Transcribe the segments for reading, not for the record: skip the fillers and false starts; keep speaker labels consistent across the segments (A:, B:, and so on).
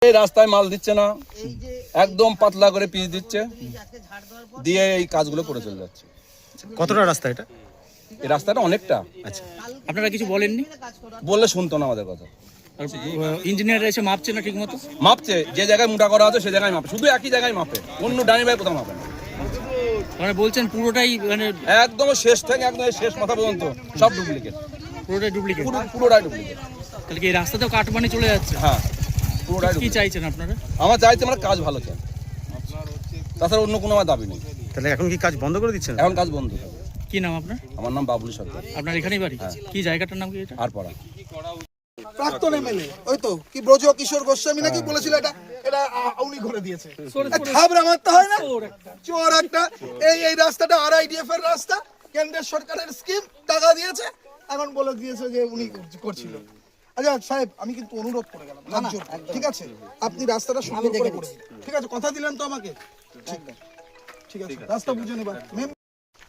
A: এই রাস্তায় মাল দিচ্ছে না, একদম পাতলা করে পিচ দিচ্ছে, দিয়ে এই কাজগুলো করে চলে যাচ্ছে।
B: কতটা রাস্তা এটা?
A: এই রাস্তাটা অনেকটা।
B: আচ্ছা,
C: আপনারা কিছু বলেননি?
A: বললে শুনতো না আমাদের কথা।
C: ইঞ্জিনিয়ার এসে মাপছে না ঠিক মতো?
A: মাপছে, যে জায়গায় মোটা করা আছে সে জায়গায় মাপে, শুধু একই জায়গায় মাপে, অন্য ডানি ভাই কোথাও মাপে না।
C: মানে বলছেন পুরোটাই মানে
A: একদম শেষ থেকে একদম শেষ মাথা পর্যন্ত সব ডুপ্লিকেট,
C: পুরোটাই ডুপ্লিকেট?
A: পুরোটাই ডুপ্লিকেট।
C: তাহলে কি এই রাস্তাতেও কাটমানি চলে যাচ্ছে?
A: হ্যাঁ, পুরোটাই
C: কি
A: duplicate।
C: চাইছেন আপনারা?
A: আমার চাইছে আমরা কাজ ভালো চাই, তাছাড়া অন্য কোনো আমার দাবি নেই।
B: তাহলে এখন কি কাজ বন্ধ করে দিচ্ছেন?
A: এখন কাজ বন্ধ।
C: কি নাম আপনার?
A: আমার নাম বাবুল সরকার।
C: আপনার এখানেই বাড়ি? কি জায়গাটার নাম কি এটা?
A: আর পড়া
D: প্রাক্তন এমএলএ ওই তো কি ব্রজ কিশোর গোস্বামী নাকি বলেছিল এটা এটা উনি করে দিয়েছে। খাবরা মারতে হয় না, চোর একটা। এই রাস্তাটা আরআইডিএফ এর রাস্তা, কেন্দ্রের সরকারের স্কিম, টাকা দিয়েছে, এখন বলে দিয়েছে যে উনি করছিল। আচ্ছা সাহেব, আমি কিন্তু অনুরোধ করে গেলাম, ঠিক আছে? আপনি রাস্তাটা সুন্দর করে করে দিন, ঠিক আছে? কথা দিলেন তো আমাকে, ঠিক আছে? রাস্তা বুঝে নেবা।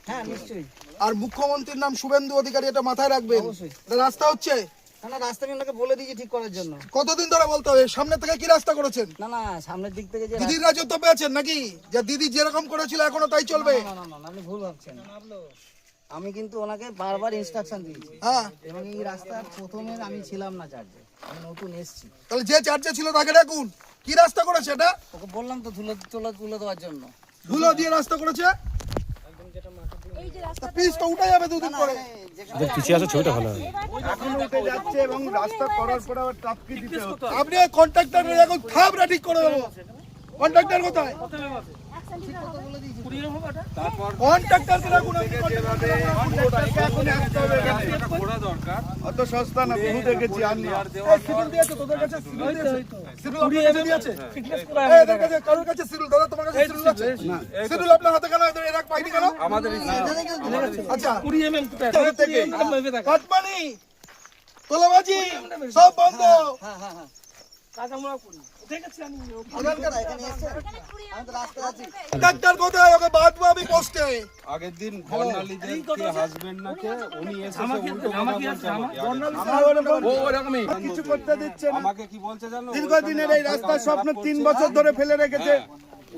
E: হ্যাঁ নিশ্চয়ই।
D: আর মুখ্যমন্ত্রীর নাম শুভেন্দু অধিকারী, এটা মাথায় রাখবেন। রাস্তা হচ্ছে
E: না, রাস্তা আমি ওনাকে বলে দিয়েছি ঠিক করার জন্য।
D: কতদিন ধরে বলতে হবে? সামনে থেকে কি রাস্তা করেছেন?
E: না, সামনের দিক থেকে যে
D: দিদির রাজত্ব পেয়েছেন নাকি? যে দিদি যেরকম করেছিল এখনো তাই চলবে?
E: না, আপনি ভুল ভাবছেন। আমি কিন্তু ওনাকে বারবার ইনস্ট্রাকশন দিয়েছি।
D: হ্যাঁ,
E: এবং এই রাস্তার প্রথমে আমি ছিলাম না চার্জে, আমি নতুন এসেছি।
D: তাহলে যে চার্জে ছিল তাকে ডাকুন। কি রাস্তা করেছে এটা?
E: ওকে বললাম তো তুলে দেওয়ার জন্য।
D: ধুলো দিয়ে রাস্তা করেছে, পিচ তো উঠে যাবে দুদিন পরে।
B: পিছিয়ে আসা ছবিটা ভালো হবে।
D: আপনি কন্ট্রাক্টর এখন খাবরা ঠিক করে দেবো। কন্ট্রাক্টর কোথায়? কন্ট্রাক্টরকে রাখুন।
F: অত সস্তা না, বহু দেখেছি।
D: সিভিল দিয়েছে তোদের কাছে? সিভিল দিয়েছে এদের কাছে? কারোর কাছে সিভিল? দাদা তোমার কাছে সিভিল আছে? সিভিল আপনার হাতে কেন? এরা পাইনি কেন?
A: আমাদের
D: আচ্ছা, কাটমানি, তোলাবাজি সব বন্ধ। ডাক্তার কোথায়? ওকে বাঁধবো আমি পোস্টে।
F: আগের দিন বর্ণালীদের হাজবেন্ড নাকি উনি এসেছে উল্টো কথা বলছে। কিছু করতে দিচ্ছে না। আমাকে কি বলছে জানো? দীর্ঘদিনের এই রাস্তার স্বপ্ন 3 বছর ধরে ফেলে রেখেছে।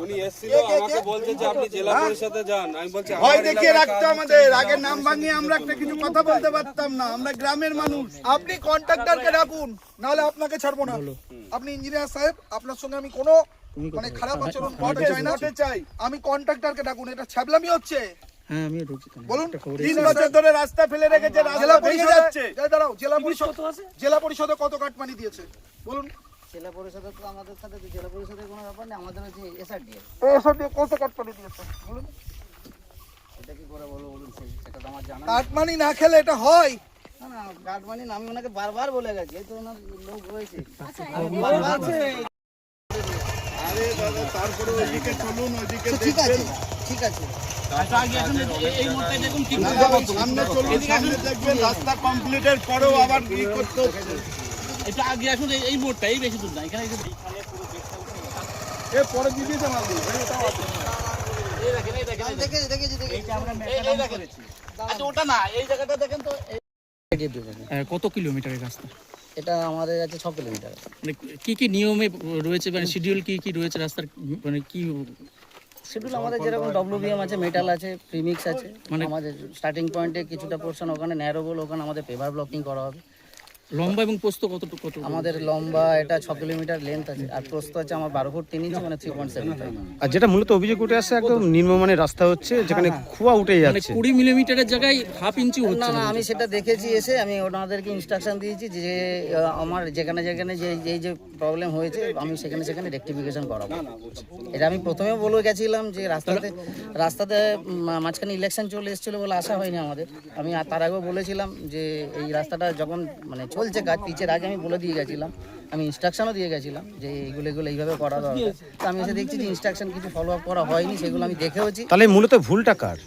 F: উনি এসেছিল, আমাকে বলছে যে আপনি জেলা পরিষদে যান। আমি বলছি ভয় দেখিয়ে রাখতো আমাদের। আগে নাম ভাঙিয়ে আমরা একটা কিছু কথা বলতে পারতাম না, আমরা গ্রামের মানুষ।
D: আপনি কন্ট্রাক্টরকে ডাকুন, নাহলে আপনাকে ছাড়বো না। আপনি ইঞ্জিনিয়ার সাহেব, আপনার সঙ্গে আমি কোনো মানে খারাপ আচরণ করতে চাই না। আমি কন্ট্রাক্টরকে ডাকুন, এটা ছ্যাবলামি হচ্ছে।
C: হ্যাঁ আমি
D: বলুন।
F: 3 বছর ধরে রাস্তা ফেলে রেখেছে, রাস্তা ভেঙে যাচ্ছে।
D: দাঁড়াও, জেলা পরিষদে কত কাটমানি দিয়েছে বলুন?
E: জেলা পরিষদের তো আমাদের সাথে জেলা পরিষদের কোনো ব্যাপার নেই, আমাদের হচ্ছে এসআরডিএ।
D: কত কাটমানি দিয়েছে বলুন?
E: এটা কি করে বলুন, সেটা তো আমার জানা নেই।
D: কাটমানি না খেলে এটা হয়
E: না, কাটমানি না, আমি ওনাকে বারবার বলে গেছি। এই তো ওনার লোক রয়েছে।
F: আরে দাদা, তারপরে ওইদিকে চলুন, ওইদিকে
E: ঠিক আছে, ঠিক আছে।
F: সামনে চলুন, সামনে দেখবেন রাস্তা কমপ্লিটের পরেও আবার ই করতে হচ্ছে।
C: এটা আগে আসুন, এই মোড়টা, এই বেশি দূর না, এখানে
D: পরে দিয়ে দিতে মালগুলো।
C: ওটা না, এই জায়গাটা দেখেন তো। কত কিলোমিটারের রাস্তা
E: এটা? আমাদের আছে 6 কিলোমিটার।
C: মানে কি কি নিয়মে রয়েছে, মানে শিডিউল কি রয়েছে রাস্তার, মানে কি
E: শিডিউল? আমাদের যেরকম ডব্লিউবিএম আছে, মেটাল আছে, প্রিমিক্স আছে। মানে আমাদের স্টার্টিং পয়েন্টে কিছুটা পোর্শন ওখানে ন্যারো বল, ওখানে আমাদের পেভার ব্লকিং করা হবে।
C: লম্বা এবং প্রস্থ কতটুকু?
E: আমাদের লম্বা এটা 6 কিলোমিটার লেন্থ আছে, আর প্রস্থ আছে আমার 12 ফুট 3 ইঞ্চি, মানে 3.75।
B: আর যেটা মূলত অভিযোগ উঠে আসছে, একদম নিম্নমানের রাস্তা হচ্ছে, যেখানে খুয়া উঠে
C: মানে
B: যাচ্ছে।
C: 20 মিলিমিটারের জায়গায় হাফ ইঞ্চি হচ্ছে।
E: না, আমি সেটা দেখেছি এসে। আমি ওনাদেরকে ইনস্ট্রাকশন দিয়েছি যে আমার যেখানে যে প্রবলেম হয়েছে আমি সেখানে রেকটিফিকেশন করাবো। এটা আমি প্রথমে বলে গেছিলাম যে রাস্তাতে মাঝখানে ইলেকশন চলে এসেছিলো বলে আসা হয়নি আমাদের। আমি তার আগেও বলেছিলাম যে এই রাস্তাটা যখন মানে চলছে কাজ, পিচের আগে আমি বলে দিয়ে গেছিলাম, আমি ইনস্ট্রাকশনও দিয়ে গেছিলাম যে এইগুলো এইভাবে করা দরকার। তো আমি এসে দেখছি যে ইনস্ট্রাকশন কিছু ফলো আপ করা হয়নি, সেগুলো আমি দেখেওছি।
B: তাহলে মূলত ভুলটা কার?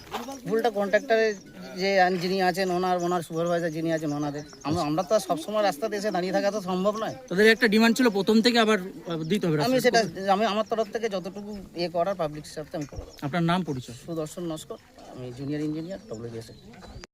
E: ভুলটা কন্ট্রাক্টরের যে যিনি আছেন, ওনার সুপারভাইজার যিনি আছেন ওনাদের। আমরা তো সবসময় রাস্তাতে এসে দাঁড়িয়ে থাকা তো সম্ভব নয়।
C: তাদের একটা ডিমান্ড ছিল প্রথম থেকে আবার দিতে হবে।
E: আমি আমার তরফ থেকে যতটুকু করার পাবলিক সাথে আমি করবো।
C: আপনার নাম পরিচয়?
E: সুদর্শন নস্কর, আমি জুনিয়র ইঞ্জিনিয়ার, WBS।